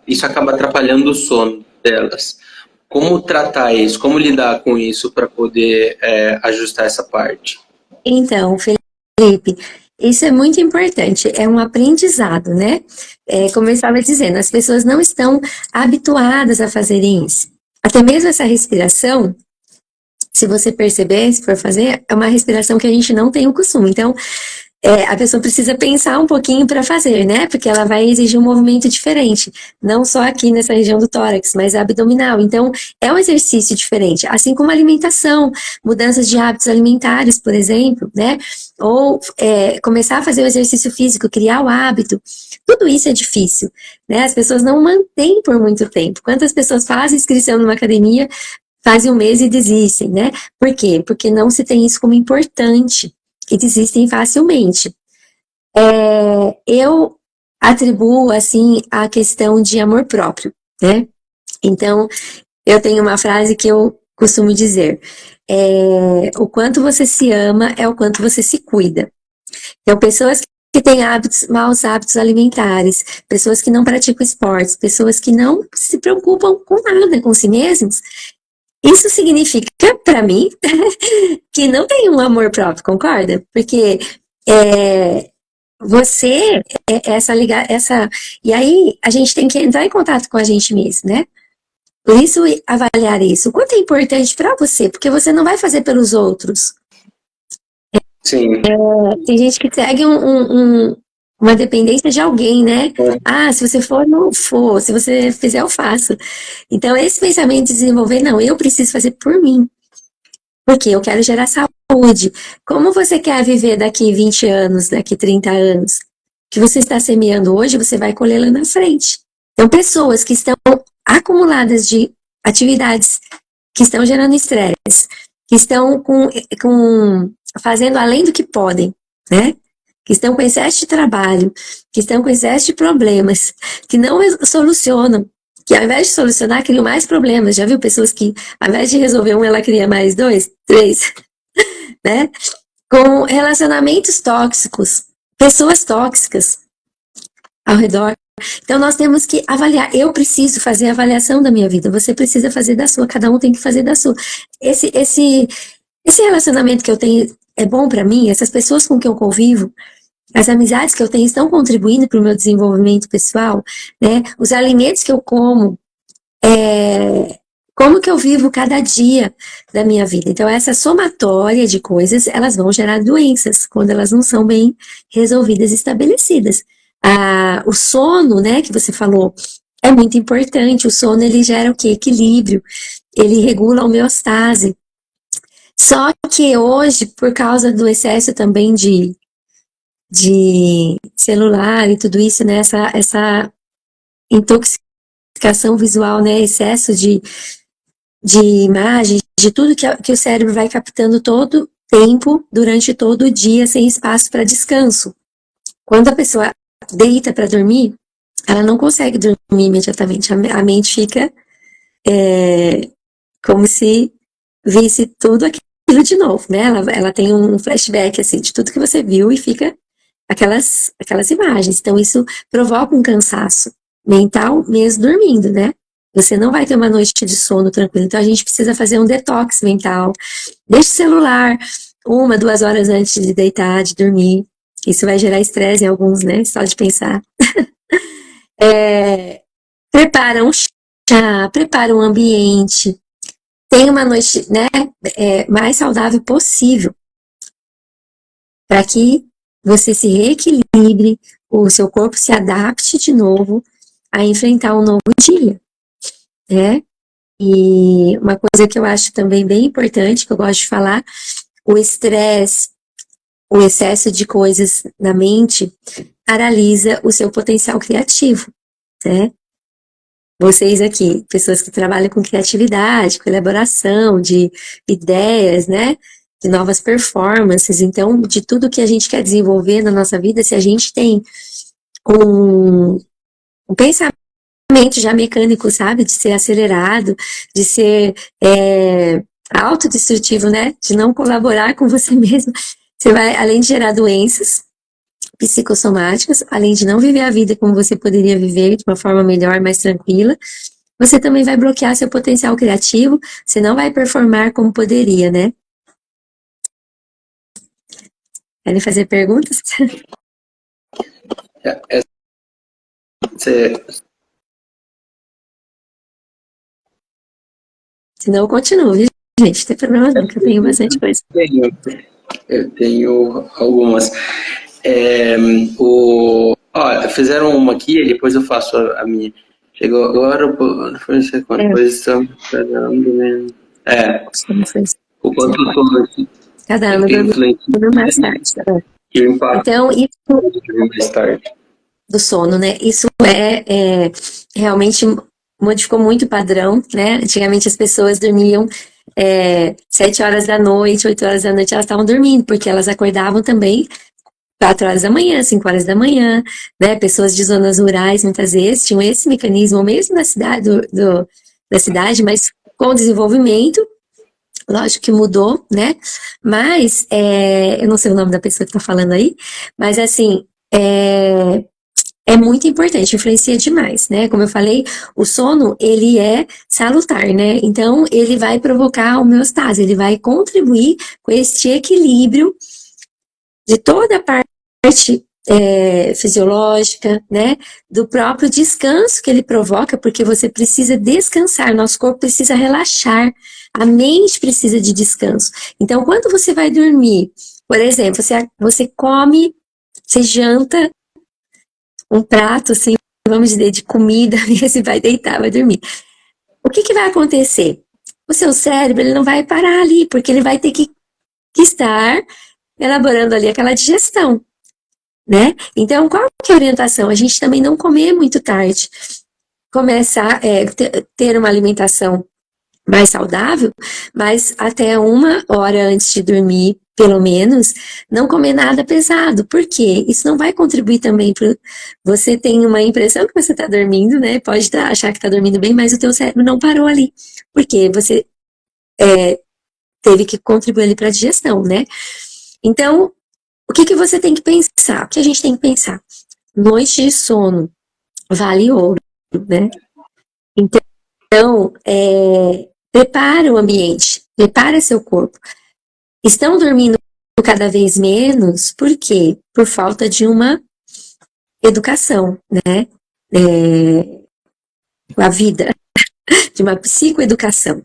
isso acaba atrapalhando o sono delas. Como tratar isso? Como lidar com isso para poder ajustar essa parte? Então, Felipe, Isso é muito importante, é um aprendizado, né? Como eu estava dizendo, as pessoas não estão habituadas a fazerem isso. Até mesmo essa respiração, se você perceber, se for fazer, é uma respiração que a gente não tem o costume. Então, a pessoa precisa pensar um pouquinho para fazer, né? Porque ela vai exigir um movimento diferente. Não só aqui nessa região do tórax, mas abdominal. Então, é um exercício diferente. Assim como a alimentação, mudanças de hábitos alimentares, por exemplo, né? Ou começar a fazer o exercício físico, criar o hábito. Tudo isso é difícil, né? As pessoas não mantêm por muito tempo. Quantas pessoas fazem inscrição numa academia, fazem um mês e desistem, né? Por quê? Porque não se tem isso como importante. E desistem facilmente. Eu atribuo, assim, a questão de amor próprio, né? Então, eu tenho uma frase que eu costumo dizer, o quanto você se ama é o quanto você se cuida. Então, pessoas que têm maus hábitos alimentares, pessoas que não praticam esportes, pessoas que não se preocupam com nada, com si mesmos, isso significa, para mim, que não tem um amor próprio, concorda? Porque você, e aí a gente tem que entrar em contato com a gente mesmo, né? Por isso, avaliar isso. O quanto é importante para você, porque você não vai fazer pelos outros. Sim. Tem gente que segue uma dependência de alguém, né? Se você for, não for. Se você fizer, eu faço. Então, esse pensamento de desenvolver, não, eu preciso fazer por mim. Porque eu quero gerar saúde. Como você quer viver daqui 20 anos, daqui 30 anos? O que você está semeando hoje, você vai colher lá na frente. Então, pessoas que estão acumuladas de atividades que estão gerando estresse, que estão fazendo além do que podem, né? Que estão com excesso de trabalho, que estão com excesso de problemas, que não solucionam, que ao invés de solucionar, criam mais problemas. Já viu pessoas que, ao invés de resolver um, ela cria mais 2, 3, né? Com relacionamentos tóxicos, pessoas tóxicas ao redor. Então, nós temos que avaliar. Eu preciso fazer a avaliação da minha vida, você precisa fazer da sua, cada um tem que fazer da sua. Esse relacionamento que eu tenho é bom para mim, essas pessoas com quem eu convivo, as amizades que eu tenho estão contribuindo para o meu desenvolvimento pessoal, né? Os alimentos que eu como, como que eu vivo cada dia da minha vida. Então, essa somatória de coisas, elas vão gerar doenças, quando elas não são bem resolvidas e estabelecidas. O sono, né, que você falou, é muito importante. O sono, ele gera o quê? Equilíbrio. Ele regula a homeostase. Só que hoje, por causa do excesso também de celular e tudo isso, né, essa intoxicação visual, né, excesso de imagens, de tudo que o cérebro vai captando todo tempo, durante todo o dia, sem espaço para descanso. Quando a pessoa deita para dormir, ela não consegue dormir imediatamente, a mente fica como se visse tudo aquilo de novo, né? Ela tem um flashback, assim, de tudo que você viu e fica aquelas imagens. Então, isso provoca um cansaço mental mesmo dormindo, né? Você não vai ter uma noite de sono tranquila. Então, a gente precisa fazer um detox mental. Deixe o celular 1, 2 horas antes de deitar, de dormir. Isso vai gerar estresse em alguns, né? Só de pensar. Prepara um chá, prepara um ambiente. Tenha uma noite, né, mais saudável possível. Para que você se reequilibre, o seu corpo se adapte de novo a enfrentar um novo dia, né? E uma coisa que eu acho também bem importante, que eu gosto de falar, o estresse, o excesso de coisas na mente paralisa o seu potencial criativo, né? Vocês aqui, pessoas que trabalham com criatividade, com elaboração de ideias, né? De novas performances, então, de tudo que a gente quer desenvolver na nossa vida, se a gente tem um pensamento já mecânico, sabe? De ser acelerado, de ser autodestrutivo, né? De não colaborar com você mesmo. Você vai, além de gerar doenças psicossomáticas, além de não viver a vida como você poderia viver de uma forma melhor, mais tranquila, você também vai bloquear seu potencial criativo, você não vai performar como poderia, né? Querem fazer perguntas? Senão eu continuo, viu, gente? Não tem problema não, que eu tenho bastante coisa. Eu tenho algumas. Fizeram uma aqui e depois eu faço a minha. Chegou agora, foi não sei quando, depois estamos esperando, né? O quanto o sono cada ano dormindo mais tarde. E o impacto então, isso mais tarde. Do sono, né? Isso realmente modificou muito o padrão, né? Antigamente as pessoas dormiam 7 horas da noite, 8 horas da noite, elas estavam dormindo, porque elas acordavam também 4 horas da manhã, 5 horas da manhã, né? Pessoas de zonas rurais, muitas vezes, tinham esse mecanismo, mesmo na cidade, da cidade, mas com o desenvolvimento, lógico que mudou, né? Mas, eu não sei o nome da pessoa que tá falando aí, mas assim, é muito importante, influencia demais, né? Como eu falei, o sono, ele é salutar, né? Então, ele vai provocar a homeostase, ele vai contribuir com este equilíbrio de toda a parte fisiológica, né? Do próprio descanso que ele provoca, porque você precisa descansar, nosso corpo precisa relaxar, a mente precisa de descanso. Então, quando você vai dormir, por exemplo, você come, você janta um prato, assim, vamos dizer, de comida, e você vai deitar, vai dormir. O que vai acontecer? O seu cérebro, ele não vai parar ali, porque ele vai ter que estar elaborando ali aquela digestão, né? Então, qual que é a orientação? A gente também não comer muito tarde. Começar a ter uma alimentação mais saudável, mas até 1 hora antes de dormir, pelo menos, não comer nada pesado. Por quê? Isso não vai contribuir também para você ter uma impressão que você está dormindo, né? Pode achar que está dormindo bem, mas o teu cérebro não parou ali. Porque você teve que contribuir ali para a digestão, né? Então, o que você tem que pensar? O que a gente tem que pensar? Noite de sono vale ouro, né? Então, prepara o ambiente, prepara seu corpo. Estão dormindo cada vez menos, por quê? Por falta de uma educação, né? A vida, de uma psicoeducação.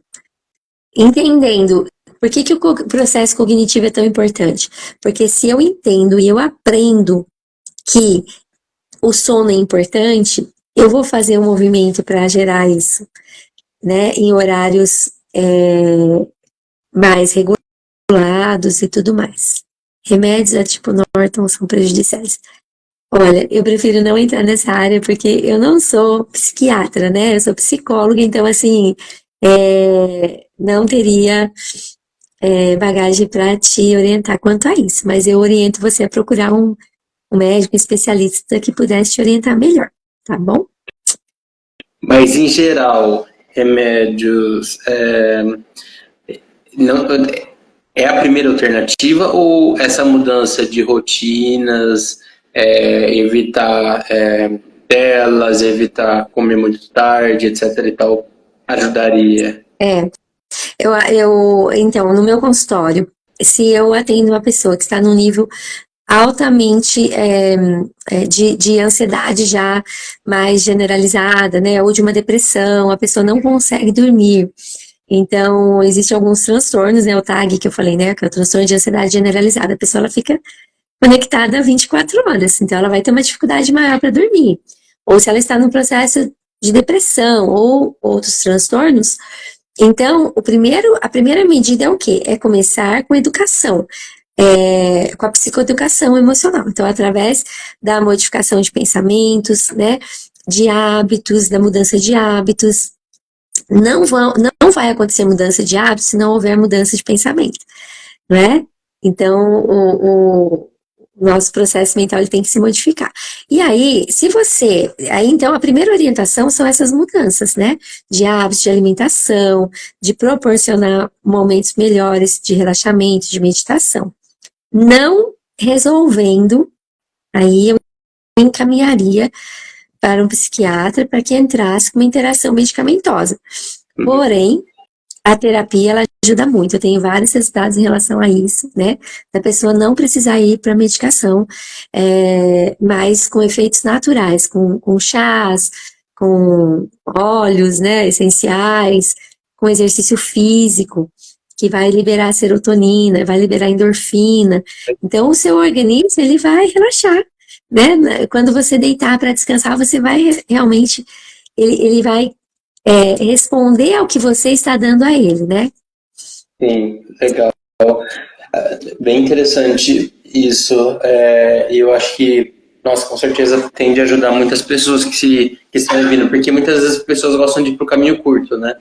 Entendendo por que o processo cognitivo é tão importante? Porque se eu entendo e eu aprendo que o sono é importante, eu vou fazer um movimento para gerar isso, né? Em horários mais regulados e tudo mais. Remédios tipo Norton são prejudiciais. Olha, eu prefiro não entrar nessa área porque eu não sou psiquiatra, né? Eu sou psicóloga, então assim, não teria bagagem para te orientar quanto a isso. Mas eu oriento você a procurar um médico especialista que pudesse te orientar melhor, tá bom? Mas em geral, remédios não, é a primeira alternativa ou essa mudança de rotinas, evitar telas, evitar comer muito tarde, etc e tal, ajudaria? Então, no meu consultório, se eu atendo uma pessoa que está num nível altamente de ansiedade já mais generalizada, né, ou de uma depressão, a pessoa não consegue dormir. Então, existem alguns transtornos, né, o TAG que eu falei, né, que é o transtorno de ansiedade generalizada. A pessoa, ela fica conectada 24 horas, então ela vai ter uma dificuldade maior para dormir. Ou se ela está num processo de depressão ou outros transtornos, então, a primeira medida é o quê? É começar com educação, com a psicoeducação emocional. Então, através da modificação de pensamentos, né, de hábitos, da mudança de hábitos. Não vai acontecer mudança de hábitos se não houver mudança de pensamento, né? Então, o nosso processo mental ele tem que se modificar. E aí, então, a primeira orientação são essas mudanças, né? De hábitos, de alimentação, de proporcionar momentos melhores de relaxamento, de meditação. Não resolvendo, aí eu encaminharia para um psiquiatra para que entrasse com uma interação medicamentosa. Porém, a terapia, ela ajuda muito. Eu tenho vários resultados em relação a isso, né? Da pessoa não precisar ir para medicação, mas com efeitos naturais, com chás, com óleos, né, essenciais, com exercício físico, que vai liberar serotonina, vai liberar endorfina. Então, o seu organismo, ele vai relaxar, né? Quando você deitar para descansar, você vai realmente, ele vai responder ao que você está dando a ele, né? Sim, legal. Bem interessante isso. Eu acho que, nossa, com certeza tende a ajudar muitas pessoas que estão ouvindo, porque muitas vezes as pessoas gostam de ir para o caminho curto, né?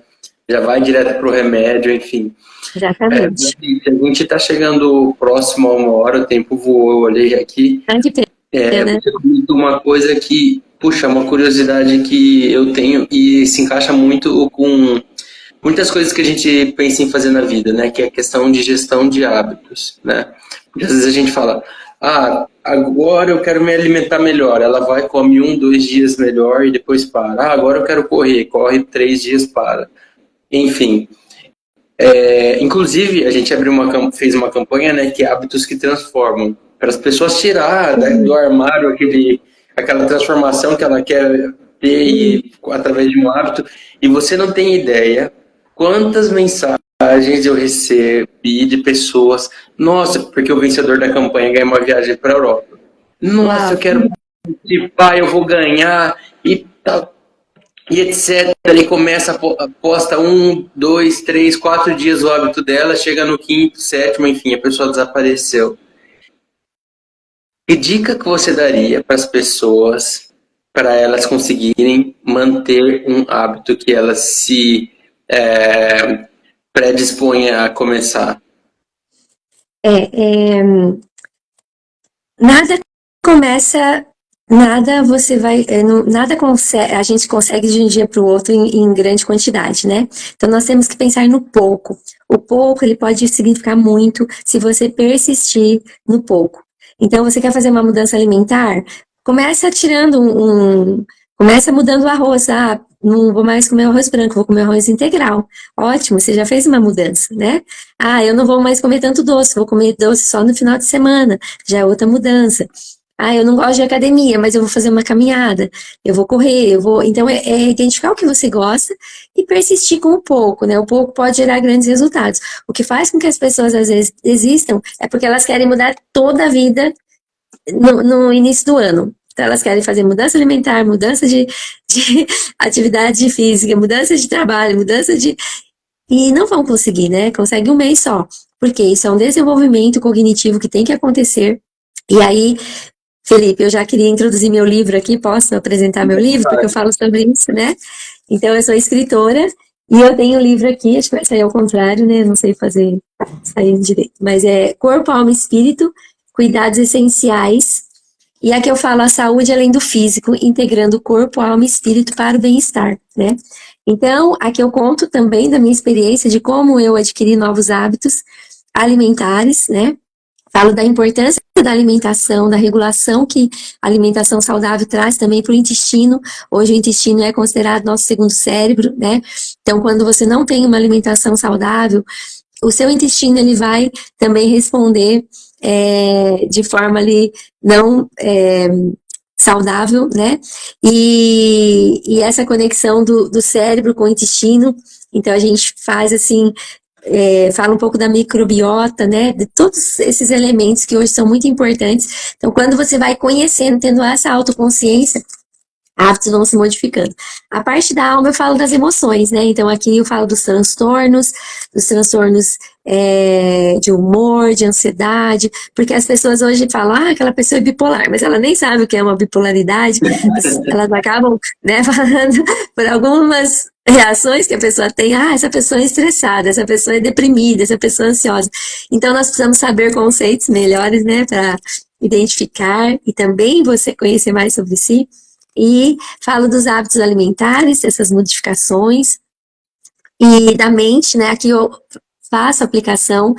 Já vai direto para o remédio, enfim. Exatamente. A gente está chegando próximo a 1 hora, o tempo voou, eu olhei aqui. Grande pena. Você comentou uma coisa que, puxa, uma curiosidade que eu tenho e se encaixa muito com muitas coisas que a gente pensa em fazer na vida, né? Que é a questão de gestão de hábitos, né? Porque às vezes a gente fala, agora eu quero me alimentar melhor. Ela vai, come 1, 2 dias melhor e depois para. Agora eu quero correr, corre 3 dias, para. Enfim. Inclusive, a gente fez uma campanha, né? Que é hábitos que transformam. Para as pessoas tirar do armário aquela transformação que ela quer ter através de um hábito. E você não tem ideia quantas mensagens eu recebi de pessoas, nossa, porque o vencedor da campanha ganhou uma viagem para a Europa. Nossa, eu quero participar, eu vou ganhar e tal, e etc. Ele começa, posta 1, 2, 3, 4 dias o hábito dela, chega no 5º, 7º, enfim, a pessoa desapareceu. Que dica que você daria para as pessoas, para elas conseguirem manter um hábito que elas se predispõe a começar? Nada começa, nada você vai, nada a gente consegue de um dia para o outro em grande quantidade, né? Então nós temos que pensar no pouco. O pouco, ele pode significar muito se você persistir no pouco. Então você quer fazer uma mudança alimentar? Começa tirando começa mudando o arroz, não vou mais comer arroz branco, vou comer arroz integral. Ótimo, você já fez uma mudança, né? Eu não vou mais comer tanto doce, vou comer doce só no final de semana, já é outra mudança. Eu não gosto de academia, mas eu vou fazer uma caminhada, eu vou correr, Então, identificar o que você gosta e persistir com o pouco, né? O pouco pode gerar grandes resultados. O que faz com que as pessoas, às vezes, desistam é porque elas querem mudar toda a vida no início do ano. Então, elas querem fazer mudança alimentar, mudança de atividade física, mudança de trabalho, e não vão conseguir, né? Consegue 1 mês só. Porque isso é um desenvolvimento cognitivo que tem que acontecer. E aí, Felipe, eu já queria introduzir meu livro aqui, posso apresentar meu livro? Porque eu falo sobre isso, né? Então, eu sou escritora e eu tenho um livro aqui, acho que vai sair ao contrário, né? Não sei sair direito. Mas é Corpo, Alma e Espírito, Cuidados Essenciais. E aqui eu falo a saúde além do físico, integrando corpo, alma e espírito para o bem-estar, né? Então, aqui eu conto também da minha experiência de como eu adquiri novos hábitos alimentares, né? Falo da importância da alimentação, da regulação que a alimentação saudável traz também para o intestino. Hoje o intestino é considerado nosso segundo cérebro, né? Então, quando você não tem uma alimentação saudável, o seu intestino ele vai também responder de forma ali não saudável, né? E essa conexão do cérebro com o intestino, então a gente faz assim, fala um pouco da microbiota, né? De todos esses elementos que hoje são muito importantes. Então, quando você vai conhecendo, tendo essa autoconsciência, hábitos vão se modificando. A parte da alma eu falo das emoções, né? Então aqui eu falo dos transtornos de humor, de ansiedade, porque as pessoas hoje falam, aquela pessoa é bipolar, mas ela nem sabe o que é uma bipolaridade, elas acabam, né, falando por algumas reações que a pessoa tem, essa pessoa é estressada, essa pessoa é deprimida, essa pessoa é ansiosa. Então nós precisamos saber conceitos melhores, né, para identificar e também você conhecer mais sobre si. E falo dos hábitos alimentares, essas modificações, e da mente, né? Aqui eu faço a aplicação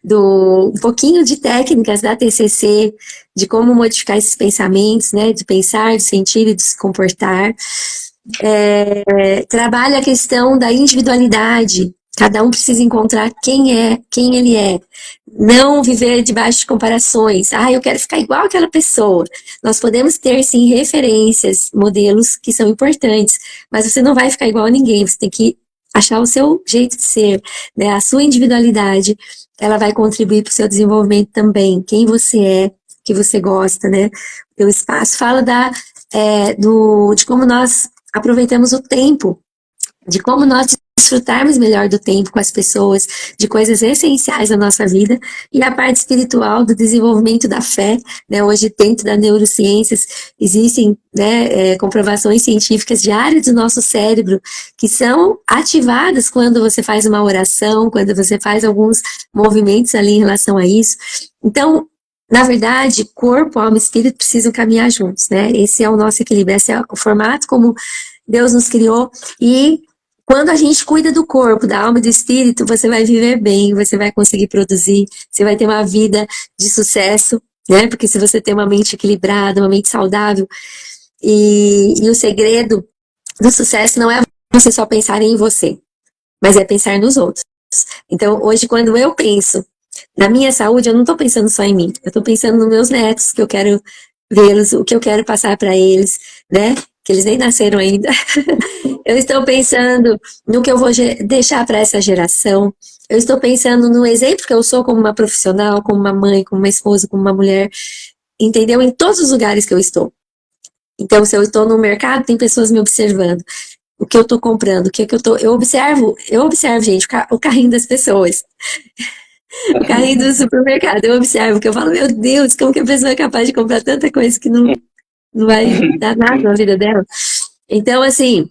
um pouquinho de técnicas da TCC, de como modificar esses pensamentos, né? De pensar, de sentir e de se comportar. Trabalha a questão da individualidade. Cada um precisa encontrar quem ele é. Não viver debaixo de comparações. Ah, eu quero ficar igual aquela pessoa. Nós podemos ter, sim, referências, modelos que são importantes, mas você não vai ficar igual a ninguém. Você tem que achar o seu jeito de ser, né? A sua individualidade, ela vai contribuir para o seu desenvolvimento também. Quem você é, que você gosta, né? O espaço fala de como nós aproveitamos o tempo, de como nós desfrutarmos melhor do tempo com as pessoas, de coisas essenciais da nossa vida, e a parte espiritual do desenvolvimento da fé, né? Hoje, dentro das neurociências, existem, né, comprovações científicas de áreas do nosso cérebro que são ativadas quando você faz uma oração, quando você faz alguns movimentos ali em relação a isso. Então, na verdade, corpo, alma e espírito precisam caminhar juntos, né? Esse é o nosso equilíbrio, esse é o formato como Deus nos criou. E quando a gente cuida do corpo, da alma e do espírito, você vai viver bem, você vai conseguir produzir, você vai ter uma vida de sucesso, né? Porque se você tem uma mente equilibrada, uma mente saudável, e o segredo do sucesso não é você só pensar em você, mas é pensar nos outros. Então, hoje, quando eu penso na minha saúde, eu não estou pensando só em mim, eu estou pensando nos meus netos, que eu quero vê-los, o que eu quero passar para eles, né? Que eles nem nasceram ainda. Eu estou pensando no que eu vou deixar para essa geração. Eu estou pensando no exemplo que eu sou como uma profissional, como uma mãe, como uma esposa, como uma mulher, entendeu? Em todos os lugares que eu estou. Então, se eu estou no mercado, tem pessoas me observando. O que eu estou comprando, o que eu estou... Eu observo, gente, o carrinho das pessoas. O carrinho do supermercado, eu observo, que eu falo, meu Deus, como que a pessoa é capaz de comprar tanta coisa que não vai dar nada na vida dela? Então, assim,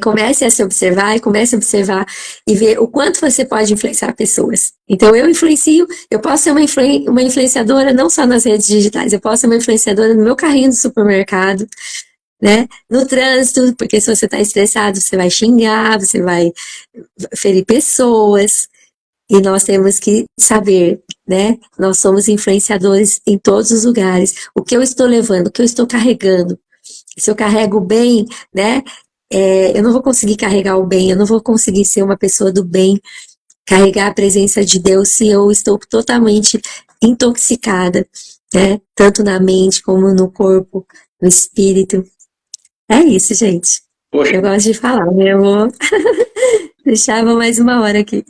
comece a se observar e comece a observar e ver o quanto você pode influenciar pessoas. Então, eu influencio, eu posso ser uma influenciadora não só nas redes digitais, eu posso ser uma influenciadora no meu carrinho do supermercado, né? No trânsito, porque se você está estressado, você vai xingar, você vai ferir pessoas. E nós temos que saber, né? Nós somos influenciadores em todos os lugares. O que eu estou levando, o que eu estou carregando. Se eu carrego o bem, né? Eu não vou conseguir carregar o bem, eu não vou conseguir ser uma pessoa do bem, carregar a presença de Deus se eu estou totalmente intoxicada, né? Tanto na mente como no corpo, no espírito. É isso, gente. Poxa. Eu gosto de falar, né? Eu vou deixava mais uma hora aqui.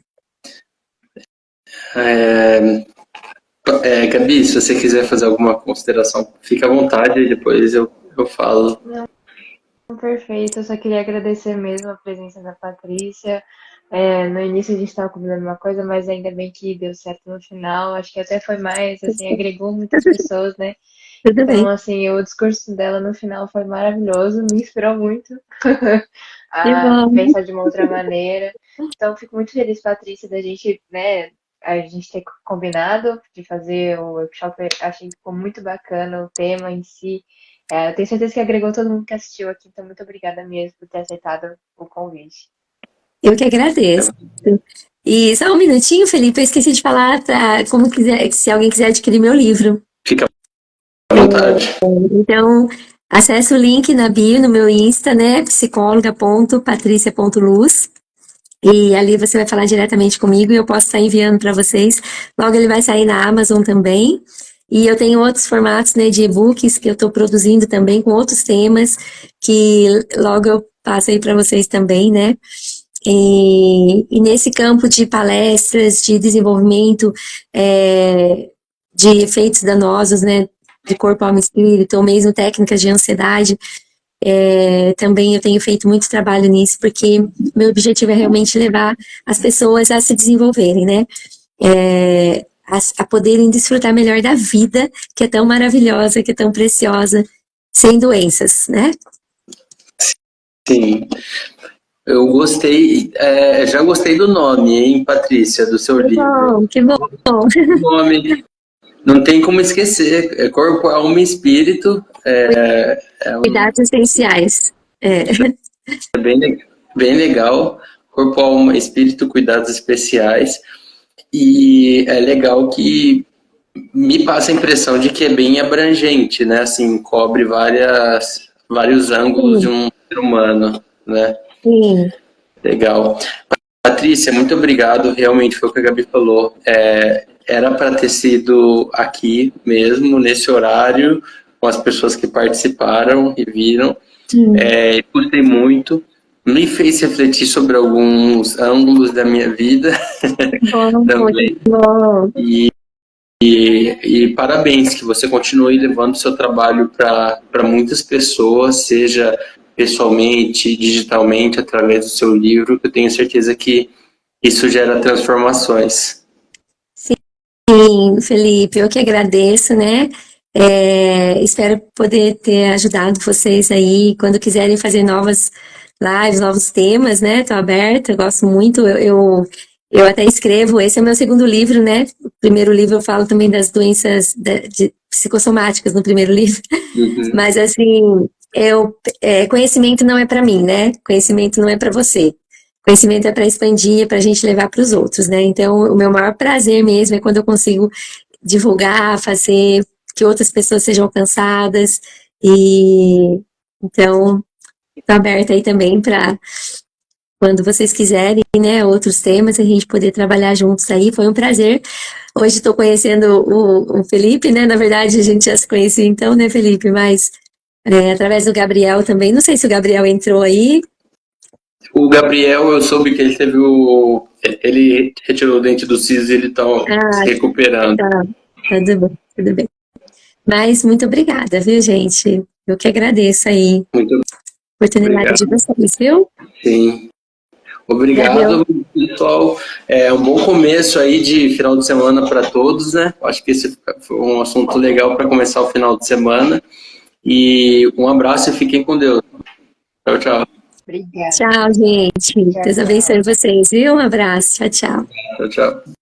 Gabi, se você quiser fazer alguma consideração, fica à vontade e depois eu falo. Não, perfeito, eu só queria agradecer mesmo a presença da Patrícia. No início a gente estava combinando uma coisa, mas ainda bem que deu certo no final. Acho que até foi mais, assim, agregou muitas pessoas, né? Tudo bem. Então, assim, o discurso dela no final foi maravilhoso, me inspirou muito a pensar de uma outra maneira. Então, fico muito feliz, Patrícia, da gente, né, a gente ter combinado de fazer o workshop. Achei que ficou muito bacana o tema em si. Eu tenho certeza que agregou todo mundo que assistiu aqui, então muito obrigada mesmo por ter aceitado o convite. Eu que agradeço. E só um minutinho, Felipe, eu esqueci de falar se alguém quiser adquirir meu livro. Fica à vontade. Então, acesse o link na bio, no meu Insta, né? psicóloga.patricia.luz. E ali você vai falar diretamente comigo e eu posso estar enviando para vocês. Logo ele vai sair na Amazon também. E eu tenho outros formatos, né, de e-books que eu estou produzindo também com outros temas que logo eu passo aí para vocês também, né? E nesse campo de palestras, de desenvolvimento de efeitos danosos, né, de corpo, alma e espírito, ou mesmo técnicas de ansiedade, também eu tenho feito muito trabalho nisso, porque meu objetivo é realmente levar as pessoas a se desenvolverem, né, a poderem desfrutar melhor da vida, que é tão maravilhosa, que é tão preciosa, sem doenças, né? Sim. Eu gostei, já gostei do nome, hein, Patrícia, do seu livro. Que bom. O nome, não tem como esquecer, corpo, alma e espírito. Cuidados essenciais. É bem legal, corpo, alma, espírito, cuidados especiais. E é legal que me passa a impressão de que é bem abrangente, né? Assim, cobre vários ângulos de um ser humano, né? Sim. Legal. Patrícia, muito obrigado. Realmente foi o que a Gabi falou. Era para ter sido aqui mesmo, nesse horário, com as pessoas que participaram e viram. Gostei muito. Me fez refletir sobre alguns ângulos da minha vida também. Bom. E parabéns, que você continue levando seu trabalho para muitas pessoas, seja pessoalmente, digitalmente, através do seu livro, que eu tenho certeza que isso gera transformações. Sim, Felipe, eu que agradeço, né? Espero poder ter ajudado vocês aí, quando quiserem fazer novas lives, novos temas, né? Estou aberta, eu gosto muito, eu até escrevo, esse é o meu segundo livro, né? O primeiro livro eu falo também das doenças psicossomáticas no primeiro livro, mas assim, conhecimento não é para mim, né? Conhecimento não é para você. Conhecimento é para expandir, é para a gente levar para os outros, né? Então, o meu maior prazer mesmo é quando eu consigo divulgar, fazer que outras pessoas sejam alcançadas. E então, estou aberta aí também para quando vocês quiserem, né, outros temas, a gente poder trabalhar juntos aí. Foi um prazer. Hoje estou conhecendo o Felipe, né? Na verdade, a gente já se conhecia então, né, Felipe? Mas através do Gabriel também. Não sei se o Gabriel entrou aí. O Gabriel, eu soube que ele teve ele retirou o dente do siso e ele está se recuperando. Tá, tudo bem. Mas muito obrigada, viu, gente? Eu que agradeço aí a oportunidade de vocês, viu? Sim. Obrigado, pessoal. É um bom começo aí de final de semana para todos, né? Acho que esse foi um assunto legal para começar o final de semana. E um abraço e fiquem com Deus. Tchau, tchau. Obrigada. Tchau, gente. Deus abençoe vocês, viu? Um abraço. Tchau, tchau. Tchau, tchau.